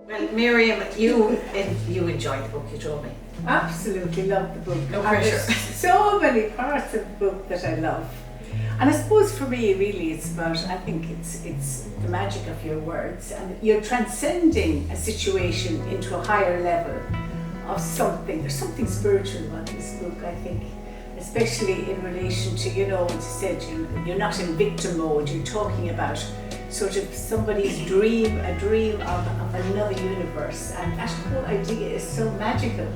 Well, Miriam, you enjoyed the book, you told me. Absolutely love the book. No And pressure. there's so many parts of the book that I love. And I suppose for me, really, it's about, I think it's the magic of your words, and you're transcending a situation into a higher level of something. There's something spiritual about this book, I think, especially in relation to, you know, as you said, you're not in victim mode, you're talking about sort of somebody's dream, a dream of another universe, and that whole idea is so magical.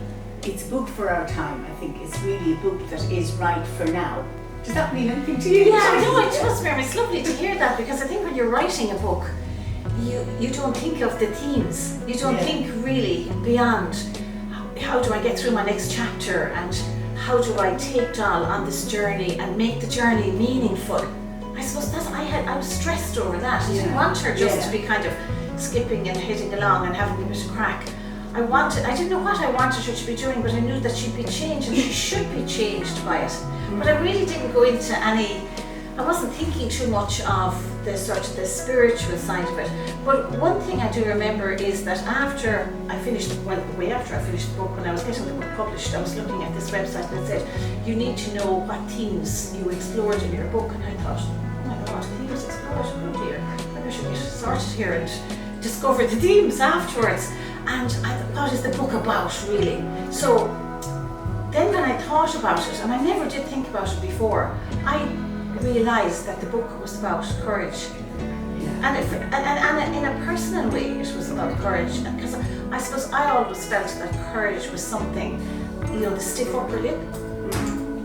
It's a book for our time, I think. It's really a book that is right for now. Does that mean anything to you? Yeah, no, it does, Miriam. It's lovely to hear that, because I think when you're writing a book, you don't think of the themes. You don't think really beyond how do I get through my next chapter, and how do I take Dal on this journey and make the journey meaningful. I suppose I was stressed over that. I didn't want her just to be kind of skipping and heading along and having a bit of crack. I didn't know what I wanted her to be doing, but I knew that she'd be changed, and she should be changed by it. But I really didn't go into I wasn't thinking too much of the sort of the spiritual side of it. But one thing I do remember is that after I finished the book, when I was getting the book published, I was looking at this website and it said, you need to know what themes you explored in your book. And I thought, oh my God, themes explored, oh dear, maybe I should get started here and discover the themes afterwards. And I thought, what is the book about, really? So then when I thought about it, and I never did think about it before, I realised that the book was about courage. And in a personal way, it was about courage. Because I suppose I always felt that courage was something, you know, the stiff upper lip,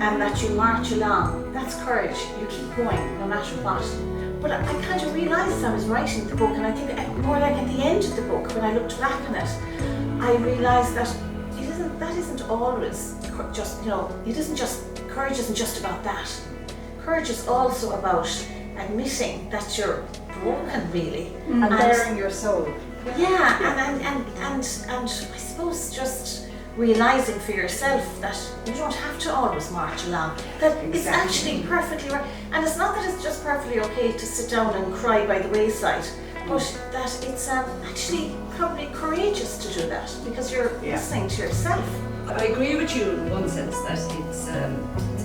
and that you march along. That's courage. You keep going no matter what. But I kind of realised I was writing the book, and I think more like at the end of the book, when I looked back on it, I realised that that isn't always just, you know, courage isn't just about that. Courage is also about admitting that you're broken, really. And bearing your soul. Yeah, and I suppose just realising for yourself that you don't have to always march along, that it's actually perfectly right. And it's not that it's just perfectly okay to sit down and cry by the wayside, but that it's actually probably courageous to do that, because you're listening to yourself. I agree with you in one sense that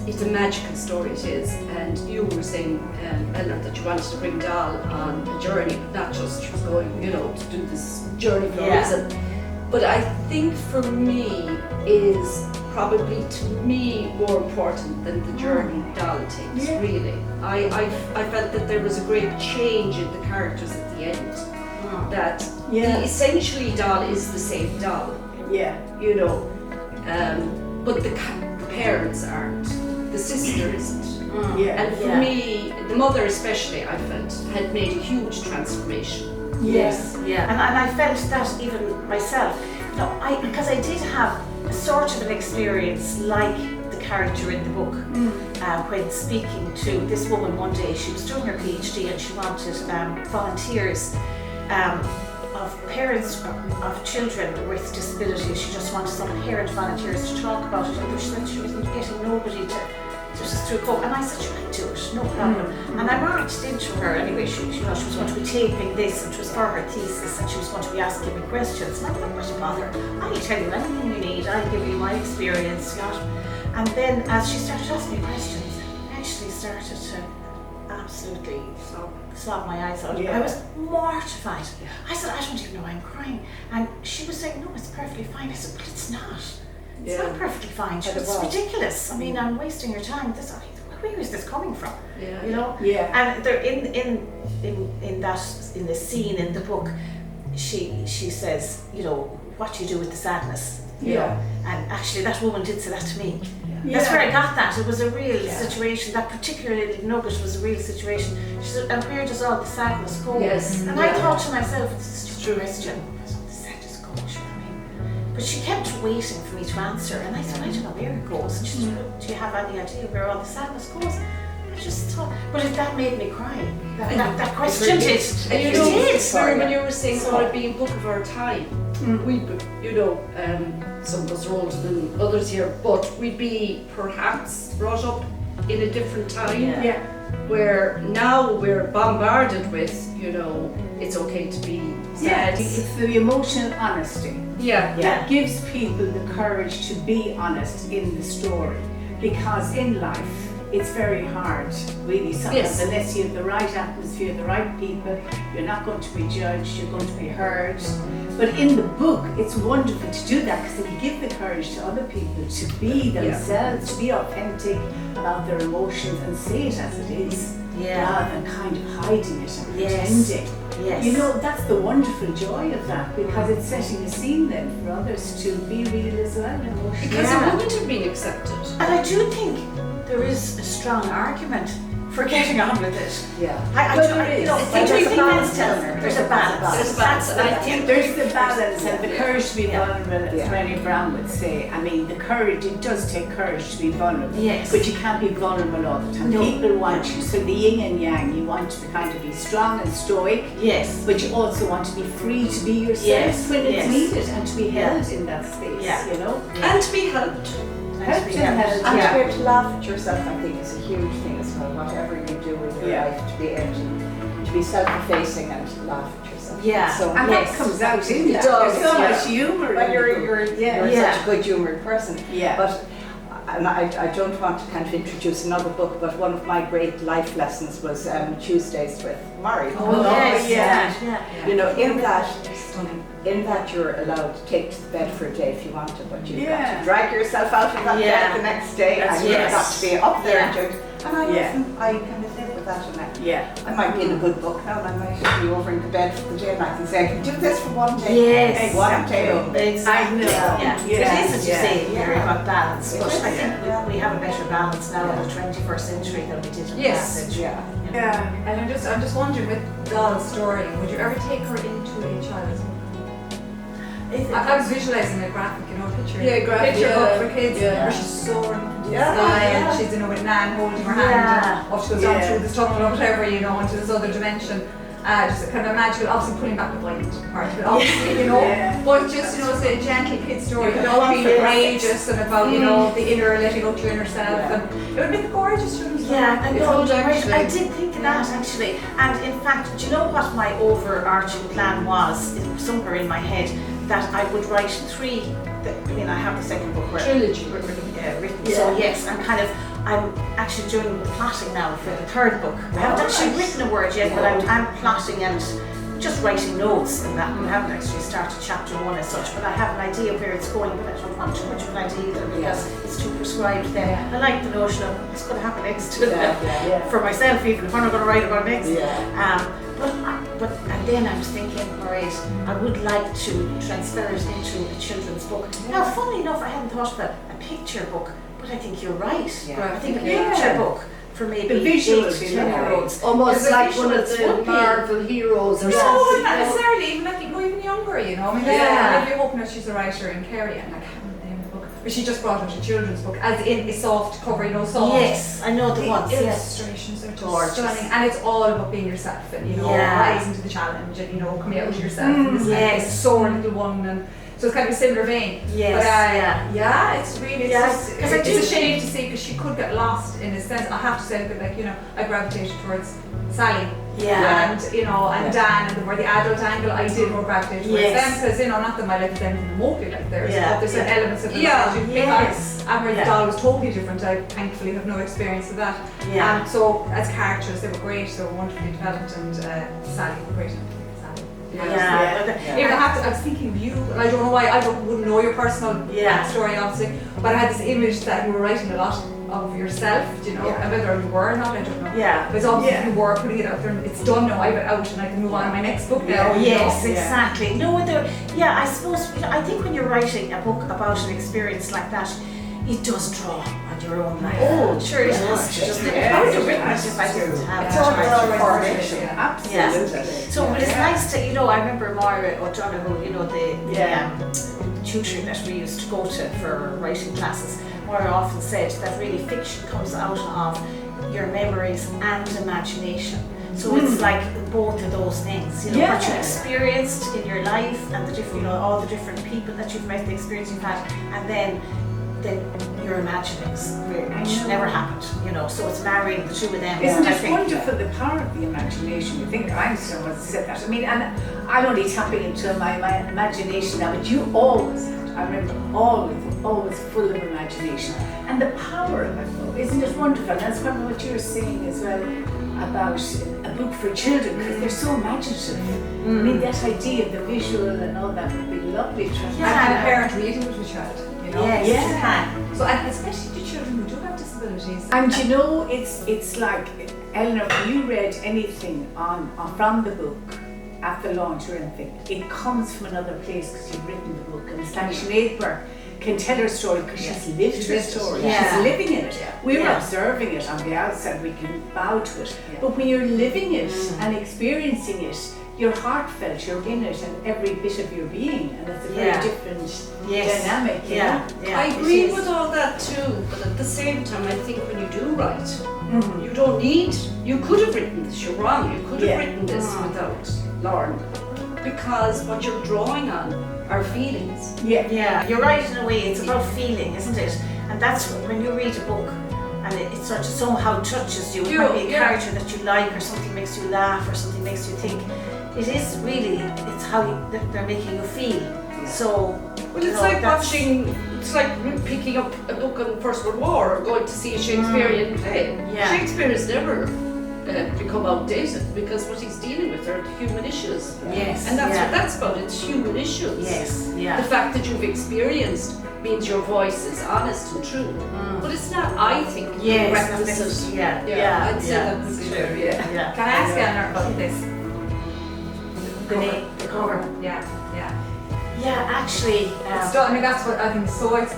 it's a magical story, it is. And you were saying, Eleanor, that you wanted to bring Dal on a journey, not just she was going, you know, to do this journey for a reason. But I think for me is probably, to me, more important than the journey Dal takes, really. I felt that there was a great change in the characters at the end. That essentially Dal is the same Dal. You know, but the parents aren't, the sister isn't. And for me, the mother especially, I felt, had made a huge transformation. Yes, and I felt that even myself. No, because I did have a sort of an experience like the character in the book when speaking to this woman one day. She was doing her PhD and she wanted volunteers of parents of children with disabilities. She just wanted some parent volunteers to talk about it, and she said she wasn't getting nobody to just through cope. And I said, you might do it, no problem. And I marched into her anyway. She was going to be taping this, and it was for her thesis, and she was going to be asking me questions. And I thought, what a bother, I'll tell you anything you need, I'll give you my experience, you know. And then as she started asking me questions, I actually started to absolutely sob my eyes out. I was mortified. I said, I don't even know why I'm crying. And she was saying, no, it's perfectly fine. I said, but it's not. It's not perfectly fine. It's ridiculous. I mean, I'm wasting your time with this. Where is this coming from? You know? And there, in the scene in the book, she says, you know, what do you do with the sadness? You know? And actually, that woman did say that to me. That's where I got that. It was a real situation. That particular little nugget was a real situation. She said, and where does all the sadness go? And I thought to myself, it's just a question. The sadness goes, you know what I mean? But she kept waiting for me to answer, and I said, I don't know where it goes. And she said, well, do you have any idea where all the sadness goes? I just thought, but that made me cry. That question did. And you know, when you were saying about it being a book of our time, we, you know, some of us are older than others here, but we'd be perhaps brought up in a different time. where now we're bombarded with, it's okay to be sad. It's the emotional honesty. Yeah. That gives people the courage to be honest in the story, because in life it's very hard, really, sometimes, unless you have the right atmosphere, the right people, you're not going to be judged, you're going to be heard. But in the book, it's wonderful to do that, because you give the courage to other people to be themselves, to be authentic about their emotions and say it as it is, rather than kind of hiding it and pretending. Yes. That's the wonderful joy of that, because it's setting a scene then for others to be real as well, emotionally. Because it wouldn't have been accepted. And I do think there is a strong argument for getting on with it. Yeah. There's a balance. There's a balance. And I think there's the balance and the courage to be vulnerable, as Brené Brown would say. I mean, the courage, it does take courage to be vulnerable. Yes. But you can't be vulnerable all the time. No. People want you. So the yin and yang, you want to kind of be strong and stoic. Yes. But you also want to be free to be yourself when it's needed, and to be held in that space, And to be helped. And to be able to laugh at yourself, I think, is a huge thing as well. Whatever you do in your life, to be able to be self-effacing and laugh at yourself. Yeah. So, and that comes out in it that. does. There's so much humour. When you're such a good humoured person. Yeah. But and I don't want to kind of introduce another book, but one of my great life lessons was Tuesdays with Murray. In that you're allowed to take to the bed for a day if you want to, but you've got to drag yourself out of that bed the next day, and you've got to be up there and do it. And I kind of live with that, and I might be in a good book now, and I might be over in the bed for the day, and I can say I can do this for one day. One day only. Exactly. Yeah. It is, as you say, very about balance. But I think we have a better balance now in the 21st century than we did in the last century. And I'm just wondering, with Doll's story, would you ever take her into a child's book? I was visualising a graphic, picture. Picture book for kids where she's soaring into the sky and she's with Nan holding her hand and off she goes down through the tunnel or whatever, into this other dimension. Just kind of magical, obviously pulling back the blind part of it, obviously, but just, say a gentle kid story, being courageous and about, the inner, letting go to your inner self, and it would make a gorgeous children's story. I did think of that actually, and in fact, do you know what my overarching plan was, somewhere in my head, that I would write three, I have the second book Trilogy written, so yes, I'm actually doing the plotting now for the third book. I haven't actually written a word yet, but I'm plotting and just writing notes in that. We haven't actually started chapter 1 as such, but I have an idea where it's going, but I don't want too much of an idea either, because it's too prescribed then. I like the notion of what's going to happen next for myself, even if I'm not going to write about next. But and then I was thinking, alright, I would like to transfer it into a children's book. Now, funnily enough, I hadn't thought about a picture book, but I think you're right. I think a picture book for maybe 8 to 10-year-olds. Almost like one of the Marvel heroes or something. No, not necessarily, even younger, Maybe hoping that she's a writer in Kerry and but she just brought out a children's book, as in a soft cover, soft. Yes, I know the ones. Illustrations are just stunning, and it's all about being yourself and rising to the challenge and coming out to yourself. And this kind of sore little one, and so it's kind of a similar vein. But it's really it's a shame to see, because she could get lost in a sense. I have to say that I gravitated towards Sally. And and Dan, and where the adult angle, I did more gravitate towards them, because not that my life is anything remotely like theirs, but there's some elements of it. And where the doll was totally different, I thankfully have no experience of that. So as characters, they were great, they were wonderfully developed, and Sally, great. Even I was thinking of you, and I don't know why, wouldn't know your personal backstory obviously, but I had this image that you were writing a lot of yourself, and whether you were or not, I don't know. But it's obviously you were putting it out there, and it's done now, I have it out and I can move on to my next book now. Yes, exactly. No, I suppose, I think when you're writing a book about an experience like that, it does draw on your own life. Oh, sure it does. I would have written it if I didn't have it. Absolutely. So it's nice to, I remember Moira O'Donoghue, the tutoring that we used to go to for writing classes. Moira often said that really fiction comes out of your memories and imagination. So it's like both of those things, what you experienced in your life and the different, all the different people that you've met, the experience you've had, and then then you're imagining, which never happened, you know. So it's marrying the two of them. Isn't it wonderful, the power of the imagination? You think Einstein was said that. I mean, and I'm only tapping into my imagination now, but you always had. I remember always full of imagination. And the power of it, though, isn't it wonderful? And that's probably what you were saying as well about a book for children, because they're so imaginative. I mean, that idea of the visual and all that would be lovely to have. Yeah, and a parent reading with a child, you know. Yes, you can. So, and especially to children who do have disabilities. And you know, it's like, Eleanor, when you read anything from the book at the launch or anything, it comes from another place because you've written the book. And it's like Sinead Burke can tell her story because she's lived her story. She's living in it. We're observing it on the outside, we can bow to it. But when you're living it and experiencing it, you're heartfelt, you're in it, and every bit of your being, and it's a very different dynamic. I agree with all that too, but at the same time, I think when you do write, you don't need. You could have written this. You're wrong. You could have written this without Lauren, because what you're drawing on are feelings. Yeah, you're right in a way. It's about feeling, isn't it? And that's when you read a book and it sort of somehow touches you. It might be a character that you like, or something makes you laugh, or something makes you think. It is really, it's how they're making you feel. So, well, it's like watching. It's like picking up a book on the First World War or going to see a Shakespearean play. Shakespeare has never become outdated, because what he's dealing with are the human issues. Yes. And that's what that's about. It's human issues. Yes. Yeah. The fact that you've experienced means your voice is honest and true. But it's not, I think, requisite. I'd say that's true. Can I ask Eleanor about this? The cover. Yeah, actually, I mean, that's what I think is so it's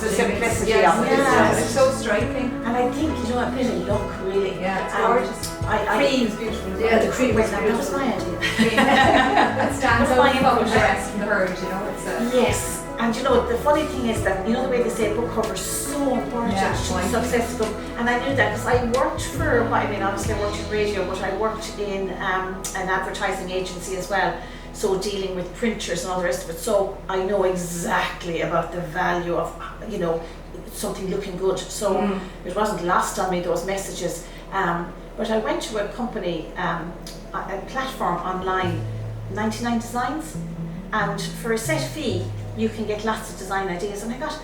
the simplicity of it. It's so striking. And I think, you know, a bit of luck, really. Yeah, it's gorgeous. Cream's beautiful. Yeah, the cream was that was my idea. It stands out above the rest of the herd, you know. It's yes. And you know, the funny thing is that, you know, the way they say book cover is so important to the success of the book. And I knew that because I worked for, I mean, obviously I worked in radio, but I worked in an advertising agency as well. So dealing with printers and all the rest of it. So I know exactly about the value of, you know, something looking good. So it wasn't lost on me, those messages. But I went to a company, a platform online, 99 Designs. And for a set fee, you can get lots of design ideas. And I got,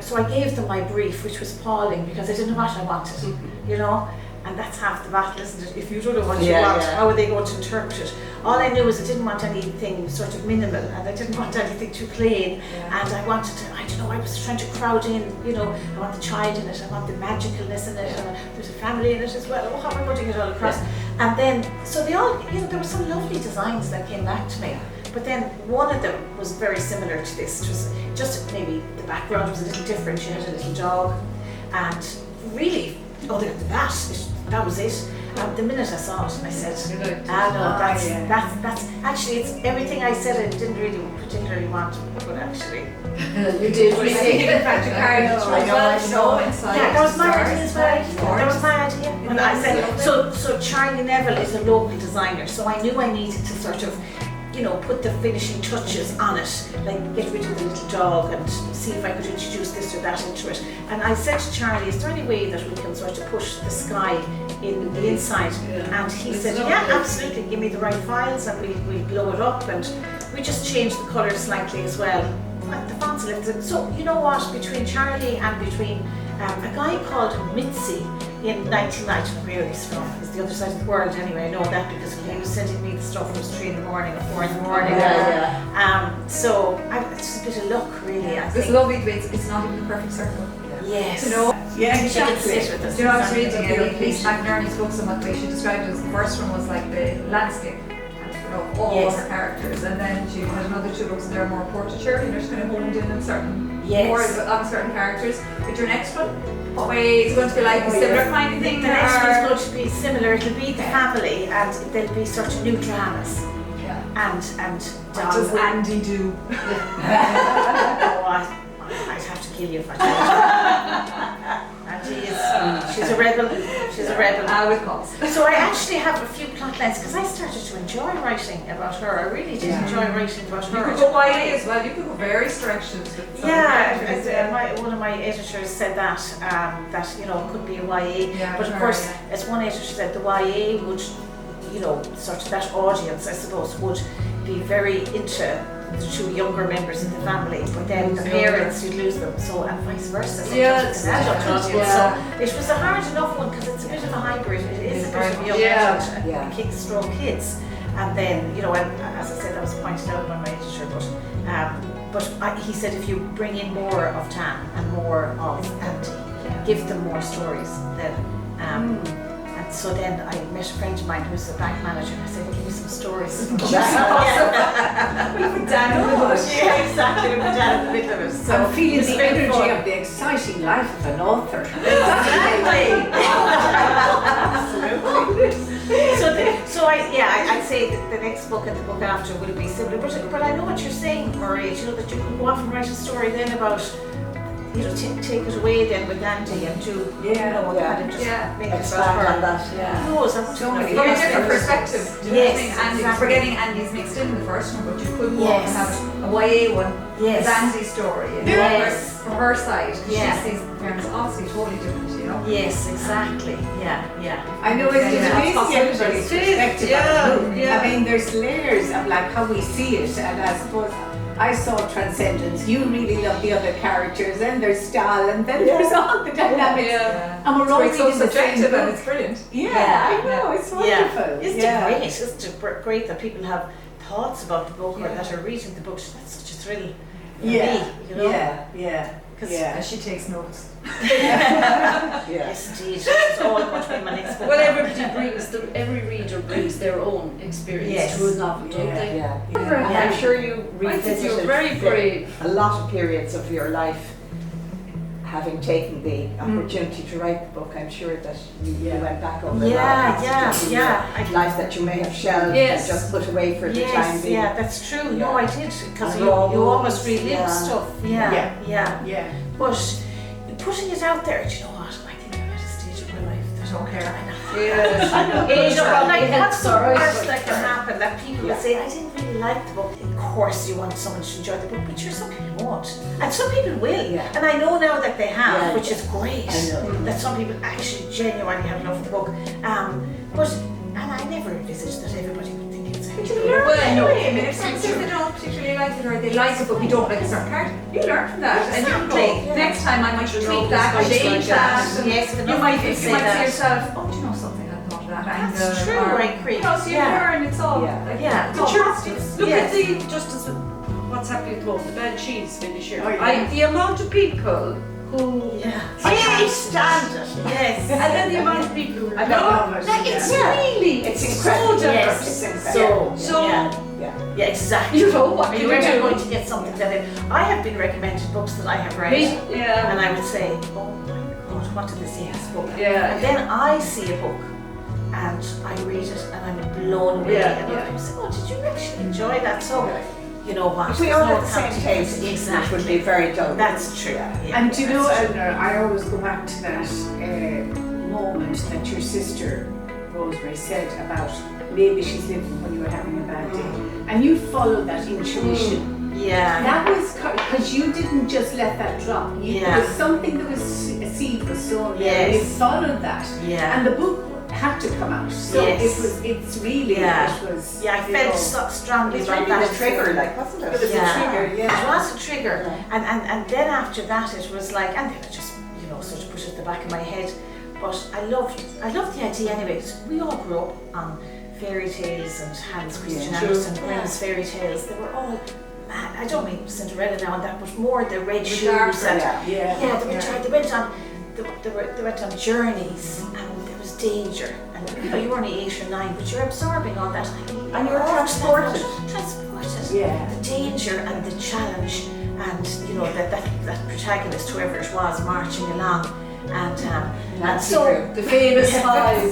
so I gave them my brief, which was appalling because I didn't know what I wanted, you know. And that's half the battle, isn't it? If you don't know what you want, how are they going to interpret it? All I knew was I didn't want anything sort of minimal, and I didn't want anything too plain. And I wanted to, I don't know, I was trying to crowd in, you know, I want the child in it, I want the magicalness in it, and there's a family in it as well. Oh, how am I putting it all across? And then, so they all, you know, there were some lovely designs that came back to me. But then one of them was very similar to this. It was just maybe the background was a little different. She had a little dog, and really, other than that was it. The minute I saw it, I said, no, that's actually, it's everything I said I didn't really particularly want, but actually you did really. In fact, you carried it through as well, inside. Yeah, that was my idea as well. That was my idea. And I said, so Charlie Neville is a local designer, so I knew I needed to sort of, you know, put the finishing touches on it, like get rid of the little dog and see if I could introduce this or that into it. And I said to Charlie, is there any way that we can sort of push the sky in the inside? And he said, yeah, absolutely, give me the right files and we'll blow it up. And we just changed the colour slightly as well. And the fonts a little. So you know what, between Charlie and between a guy called Mitzi in 1990, where he's from, it's the other side of the world anyway, I know that because he was sending me the stuff, it was 3 in the morning or 4 in the morning. So it's just a bit of luck really, I think. It's lovely to be, it's not even the perfect circle. Yes. You know? Yeah, exactly. Sit with us. You know, I was reading Elise McNerney's books and what the way she described it was, the first one was like the landscape of all her characters, and then she had another 2 books and they're more portraiture, and they're just kind of honed in on certain more on certain characters. But your next one, what way is it going to be like a similar kind of thing? The next one's going to be similar. It'll be the family, and there'll be sort of new dramas. And what does Andy do? I'd have to kill you if I told you. And she's a rebel. She's a rebel. With cause. So I actually have a few plot lines because I started to enjoy writing about her. I really did enjoy writing about her. You could go YA as well. You could go various directions. With One of my editors said that you know, it could be a YA, but of course, as one editor said, the YA would, you know, sort of that audience, I suppose, would be very into the two younger members of the family, but then the parents, you'd lose them, so, and vice versa. It's an adult audience, so it was a hard enough one because it's a bit of a hybrid. It is a bit of young adult and kids, kids, and then, you know, and as I said, that was pointed out by my editor, but he said if you bring in more of Tam and more of Andy, give them more stories, then and so then I met a friend of mine who was a bank manager and I said, give me some stories. We put down in the middle of it. Yeah, exactly, we put down in the middle of it. So I'm feeling the energy of the exciting life of an author. Exactly. I'd say the next book and the book after will be similar. But I know what you're saying, Marie, you know, that you can go off and write a story then about, you know, take it away then with Andy and do, you know, kind of just make it about her. On that, Who knows? So many different perspectives. Yes, Andy, forgetting Andy's mixed in the first one, but you could go and have a YA one with Andy's story and from her side. She sees the parents obviously totally different, you know. Yes, exactly. Yeah. I know it's amazing everybody's perspective on the book. I mean, there's layers of like how we see it, and I suppose I saw Transcendence. You really love the other characters, and there's Stahl, and then there's all the dynamics. And we're all so reading the same subjective book. and it's brilliant. I know, it's wonderful. It's great that people have thoughts about the book or that are reading the book. That's such a thrill. For me, you know? As she takes notes. Yes, indeed. It's all going to be my next book. Well, every reader brings their own experience to a novel, don't they? I'm sure you revisited you're very brave. a lot of periods of your life, having taken the opportunity to write the book. I'm sure that you went back over life that you may have shelved and just put away for the time being. Yeah, that's true. No, I did, because you almost relive stuff. But putting it out there, do you know what? I think I'm at a stage of my life that I don't care. What's the worst that can happen? That people will say, I didn't really like the book. Of course you want someone to enjoy the book, but some people won't. And some people will. And I know now that they have, which is great. That some people actually genuinely have loved the book. And I never envisaged that everybody would think it's a hit. Well, anyway, I mean, if someone says they don't particularly like it or they like it but we don't like a certain character, you learn from that. And you go, next time I might tweak that, change that. You might see yourself, oh, do you know something? I thought of that. That's true, I agree. You know, so you learn, it's all But look at just as what's happening at the moment, the bad cheese finish here. The amount of people who I can't stand it. Yes. And then the amount of people who It's incredible. So diverse. It's Yeah, exactly. You know, what Are you ever going to get something that I have been recommended books that I have read, and I would say, oh my God, what did they say in this book? And then I see a book and I read it and I'm blown away. And people say, oh, did you actually enjoy that? So, you know what? If we all had the same taste, it would be very dull. That's true. And do you know, Eleanor, I always go back to that moment that your sister Rosemary said about maybe she's living when you were having a bad day, and you followed that intuition. That was because you didn't just let that drop. There was something that was a seed was sown there. And you followed that, and the book had to come out. So it was I felt so strongly about that. It was a trigger, like, wasn't it? It was a trigger. It was a trigger. And then after that it was like, and then I just, you know, sort of put it at the back of my head. But I loved the idea anyway, because we all grew up on fairy tales and Hans Christian Andersen, Grimm's fairy tales. They were all mad. I don't mean Cinderella now and that, but more the red shoes and they went on journeys and there was danger. And you know, you were only 8 or 9, but you're absorbing all that. And you were transported. The danger and the challenge, and you know that protagonist, whoever it was, marching along. and so the famous five.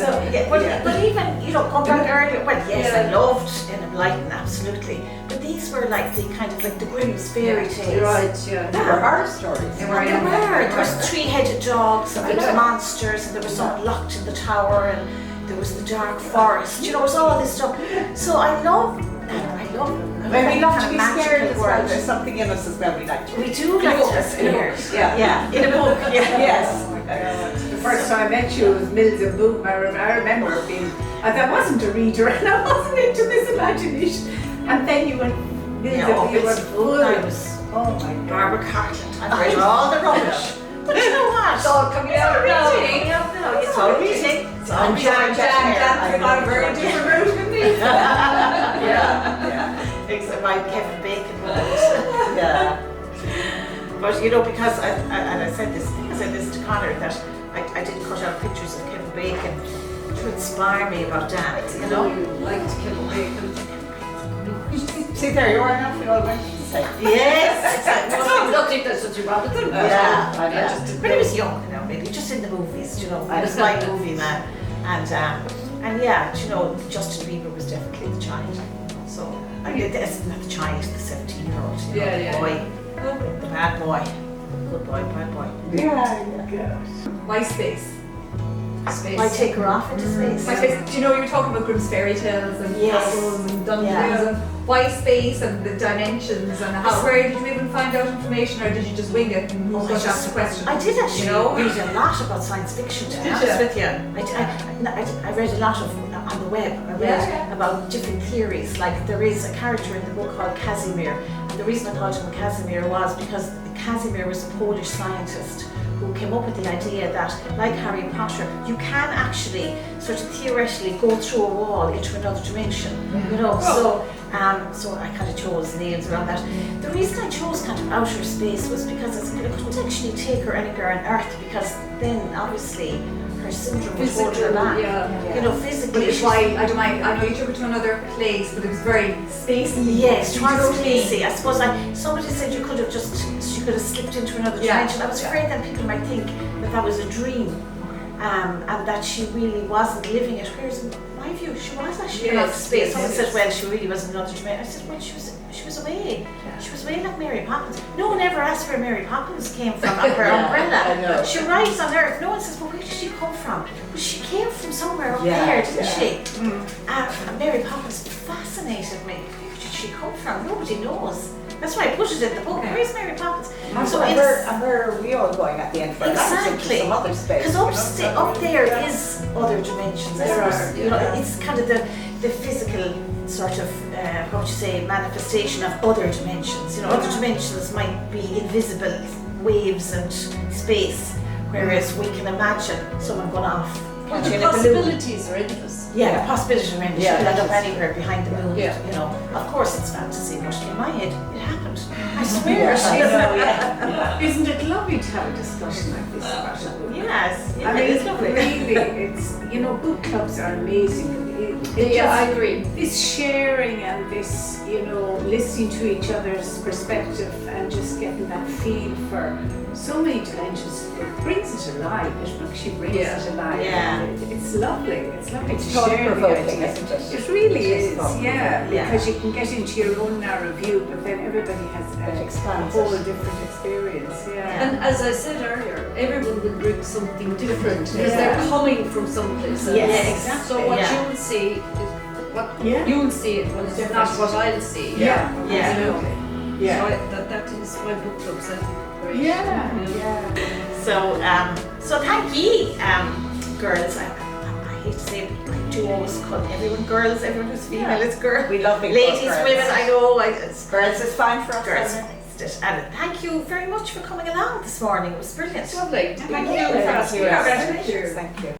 But even going back earlier, well, yes, I loved Enlighten, absolutely. But these were like the kind of like the Grimm's fairy tales. Right, yeah. They were horror stories. There was three-headed dogs, and there was monsters, and there was someone locked in the tower, and there was the dark forest. It was all this stuff. So I love When we love to be magical scared as well, world. there's something in us as well we like to be. We do like to be scared. Yeah. In a book. Yeah. Yes. The first time I met you was Mills and Boom. I remember being, I wasn't a reader and I wasn't into this imagination. And then you went, Mills and Boom, you were full. Oh my God. Barbara Cartland. I read all the rubbish. But you know what? It's all coming out now. It's all reading. It's all Jan got a very different route than me. Yeah. Except my Kevin Bacon moment. Yeah. But because I said this to Connor, that I did cut out pictures of Kevin Bacon to inspire me about dance, You liked Kevin Bacon. See, there you are now. We all went to say. Yes, exactly. I don't think that's such a bad thing. But he was young, maybe just in the movies, He was my movie man, and Justin Bieber was definitely the child. So not the child, the 17-year-old, the boy, the bad boy, good boy, bad boy. Yeah. MySpace. I take her off into space. MySpace. You were talking about Grimm's fairy tales and castles and dungeons and MySpace and the dimensions and where did you even find out information, or did you just wing it and who's going to ask the question? I did actually read a lot about science fiction, to be honest with you. I read a lot on the web. I read about different theories. Like there is a character in the book called Casimir, and the reason I called him Casimir was because Casimir was a Polish scientist who came up with the idea that, like Harry Potter, you can actually sort of theoretically go through a wall into another dimension. So I kind of chose names around that. The reason I chose kind of outer space was because I couldn't actually take her anywhere on Earth, because then obviously her syndrome would hold her back. Physically. Which is why I know you took her to another place, but it was very spacey. Yes, spacey. I suppose somebody said she could have slipped into another dimension. I was afraid that people might think that was a dream, and that she really wasn't living it. Whereas in my view, she was actually in outer space. Someone said, well, she really was in another dimension. I said, well, she was away. She was away like Mary Poppins. No one ever asked where Mary Poppins came from on her umbrella. She arrives on Earth. No one says, well, where did she come from? Well, she came from somewhere up there, didn't she? And Mary Poppins fascinated me. Where did she come from? Nobody knows. That's why I put it in the book. Where's Mary Poppins? So where are we all going at the end for exactly. Some other space. Because up there is other dimensions. It's kind of the physical sort of manifestation of other dimensions. Other dimensions might be invisible waves and space, whereas we can imagine someone going off. But the possibilities are endless. The possibilities are endless. You could end up anywhere behind the moon. Of course it's fantasy, but in my head it happened. I swear. Isn't it lovely to have a discussion like this about a book? Yes. It's lovely. Really, it's book clubs are amazing. I agree. This sharing and this, listening to each other's perspective and just getting that feel for so many dimensions, it brings it alive. It actually brings it alive. Yeah. It's lovely. It's lovely It's to share the thought-provoking, idea. isn't it? It really is, because you can get into your own narrow view, but then everybody has a whole different experience. And as I said earlier, everyone will bring something different because they're coming from someplace else. Exactly. So what you'll see is what you'll see, but it's not what I'll see. Absolutely. So that is why book clubs, I think, are great. So thank ye, girls. I hate to say it, but I do always call everyone girls. Everyone who's female is girl. We love being ladies, girls. women. I know. Girls is fine for us. Girls. And thank you very much for coming along this morning. It was brilliant. Lovely. Thank you for asking. Congratulations. Thank you.